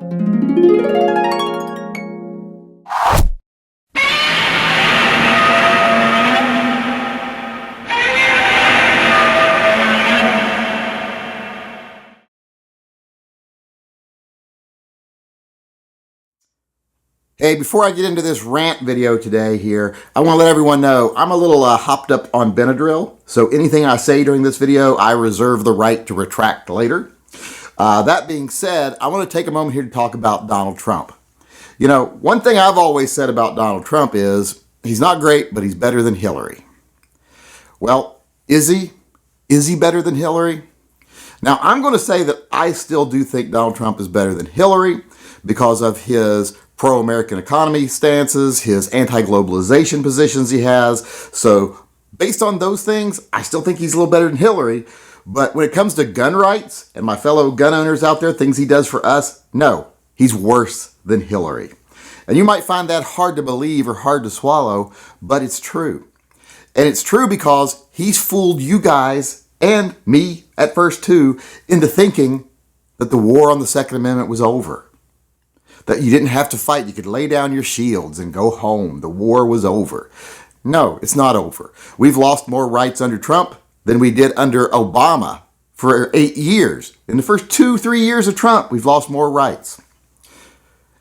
Hey, before I get into this rant video today here, I want to let everyone know I'm a little hopped up on Benadryl, so anything I say during this video, I reserve the right to retract later. That being said, I want to take a moment here to talk about Donald Trump. You know, one thing I've always said about Donald Trump is he's not great, but he's better than Hillary. Well, is he? Is he better than Hillary? Now, I'm going to say that I still do think Donald Trump is better than Hillary because of his pro-American economy stances, his anti-globalization positions he has. So based on those things, I still think he's a little better than Hillary. But when it comes to gun rights and my fellow gun owners out there, things he does for us, no, he's worse than Hillary. And you might find that hard to believe or hard to swallow, but it's true. And it's true because he's fooled you guys and me at first too into thinking that the war on the Second Amendment was over. That you didn't have to fight. You could lay down your shields and go home. The war was over. No, it's not over. We've lost more rights under Trump than we did under Obama for 8 years. In the first 2-3 years of Trump, we've lost more rights.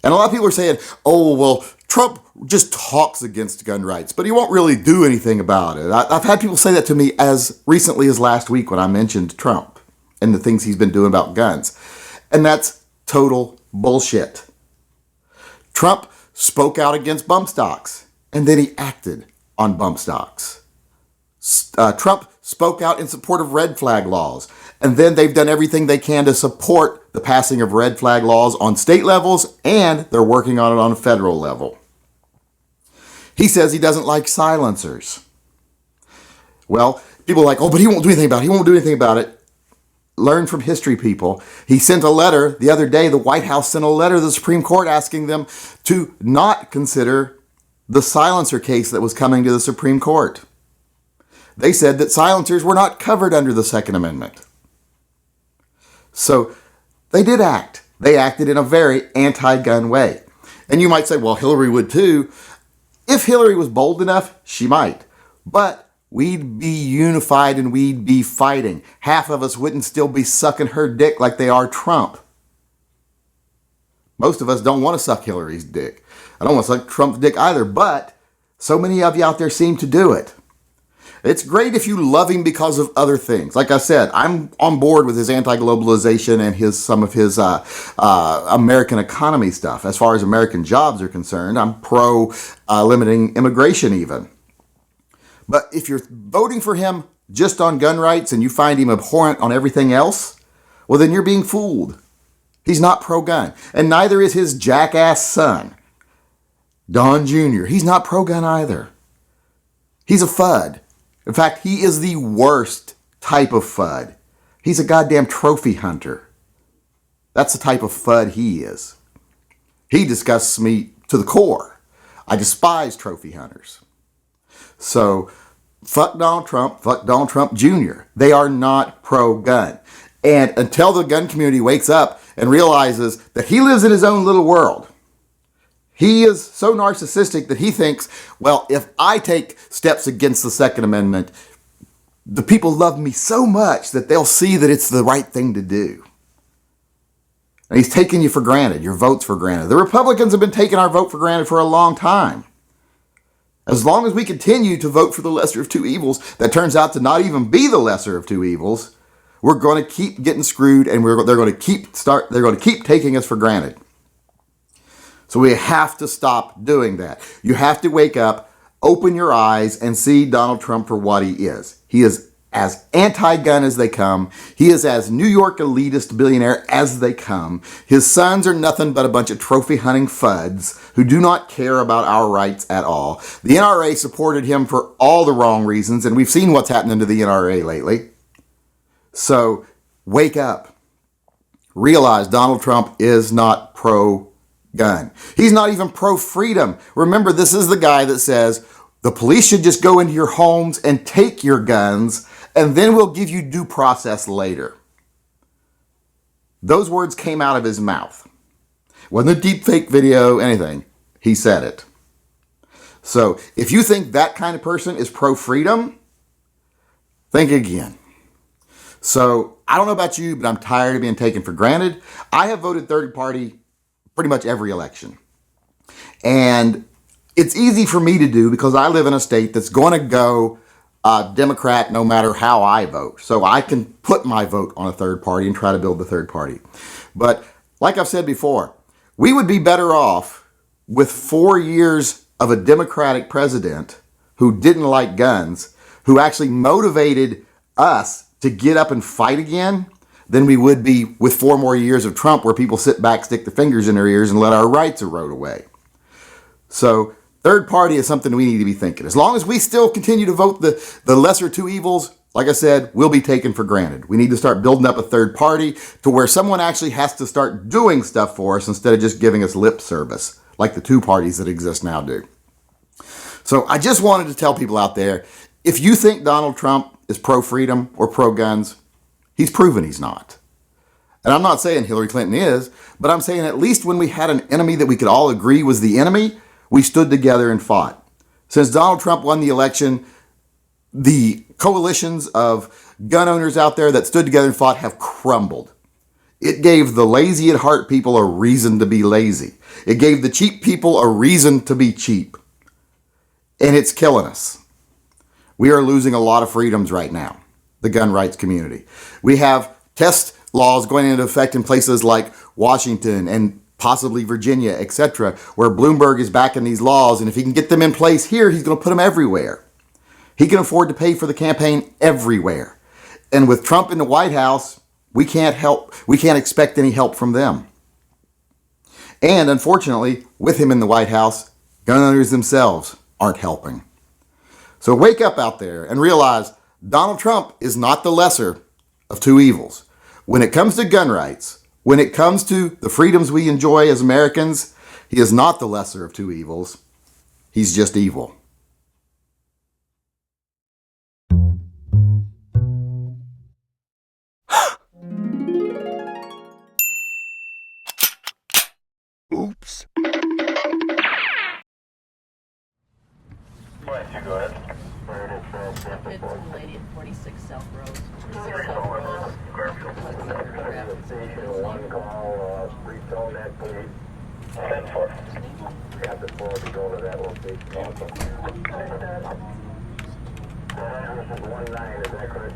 And a lot of people are saying, oh, well, Trump just talks against gun rights, but he won't really do anything about it. I've had people say that to me as recently as last week when I mentioned Trump and the things he's been doing about guns. And that's total bullshit. Trump spoke out against bump stocks, and then he acted on bump stocks. Trump spoke out in support of red flag laws, and then they've done everything they can to support the passing of red flag laws on state levels, and they're working on it on a federal level. He says he doesn't like silencers. Well, people are like, oh, but he won't do anything about it. He won't do anything about it. Learn from history, people. He sent a letter the other day. The White House sent a letter to the Supreme Court asking them to not consider the silencer case that was coming to the Supreme Court. They said that silencers were not covered under the Second Amendment. So they did act. They acted in a very anti-gun way. And you might say, well, Hillary would too. If Hillary was bold enough, she might. But we'd be unified and we'd be fighting. Half of us wouldn't still be sucking her dick like they are Trump. Most of us don't want to suck Hillary's dick. I don't want to suck Trump's dick either, but so many of you out there seem to do it. It's great if you love him because of other things. Like I said, I'm on board with his anti-globalization and some of his American economy stuff. As far as American jobs are concerned, I'm pro limiting immigration even. But if you're voting for him just on gun rights and you find him abhorrent on everything else, well, then you're being fooled. He's not pro-gun. And neither is his jackass son, Don Jr. He's not pro-gun either. He's a FUDD. In fact, he is the worst type of FUDD. He's a goddamn trophy hunter. That's the type of FUDD he is. He disgusts me to the core. I despise trophy hunters. So, fuck Donald Trump Jr. They are not pro-gun. And until the gun community wakes up and realizes that he lives in his own little world, he is so narcissistic that he thinks, well, if I take steps against the Second Amendment, the people love me so much that they'll see that it's the right thing to do. And he's taking you for granted, your votes for granted. The Republicans have been taking our vote for granted for a long time. As long as we continue to vote for the lesser of two evils, that turns out to not even be the lesser of two evils, we're going to keep getting screwed, and they're going to keep taking us for granted. So we have to stop doing that. You have to wake up, open your eyes, and see Donald Trump for what he is. He is as anti-gun as they come. He is as New York elitist billionaire as they come. His sons are nothing but a bunch of trophy hunting FUDs who do not care about our rights at all. The NRA supported him for all the wrong reasons, and we've seen what's happening to the NRA lately. So wake up. Realize Donald Trump is not pro-gun. He's not even pro-freedom. Remember, this is the guy that says the police should just go into your homes and take your guns, and then we'll give you due process later. Those words came out of his mouth. Wasn't a deep fake video, anything. He said it. So if you think that kind of person is pro-freedom, think again. So I don't know about you, but I'm tired of being taken for granted. I have voted third party pretty much every election. And it's easy for me to do because I live in a state that's going to go Democrat no matter how I vote. So I can put my vote on a third party and try to build the third party. But like I've said before, we would be better off with 4 years of a Democratic president who didn't like guns, who actually motivated us to get up and fight again, than we would be with 4 more years of Trump where people sit back, stick their fingers in their ears, and let our rights erode away. So third party is something we need to be thinking. As long as we still continue to vote the lesser two evils, like I said, we'll be taken for granted. We need to start building up a third party to where someone actually has to start doing stuff for us instead of just giving us lip service, like the two parties that exist now do. So I just wanted to tell people out there, if you think Donald Trump is pro-freedom or pro-guns, he's proven he's not. And I'm not saying Hillary Clinton is, but I'm saying at least when we had an enemy that we could all agree was the enemy, we stood together and fought. Since Donald Trump won the election, the coalitions of gun owners out there that stood together and fought have crumbled. It gave the lazy at heart people a reason to be lazy. It gave the cheap people a reason to be cheap. And it's killing us. We are losing a lot of freedoms right now, the gun rights community. We have test laws going into effect in places like Washington and possibly Virginia, etc., where Bloomberg is backing these laws, and if he can get them in place here, he's going to put them everywhere. He can afford to pay for the campaign everywhere. And with Trump in the White House, we can't expect any help from them. And unfortunately, with him in the White House, gun owners themselves aren't helping. So wake up out there and realize Donald Trump is not the lesser of two evils. When it comes to gun rights, when it comes to the freedoms we enjoy as Americans, he is not the lesser of two evils. He's just evil. Oops. Go ahead. It's a lady at 46 South Road. 46 South Road. Station 1 call, retone that please. 10-4. Got the floor to go to that location also. This is 1-9, is that correct?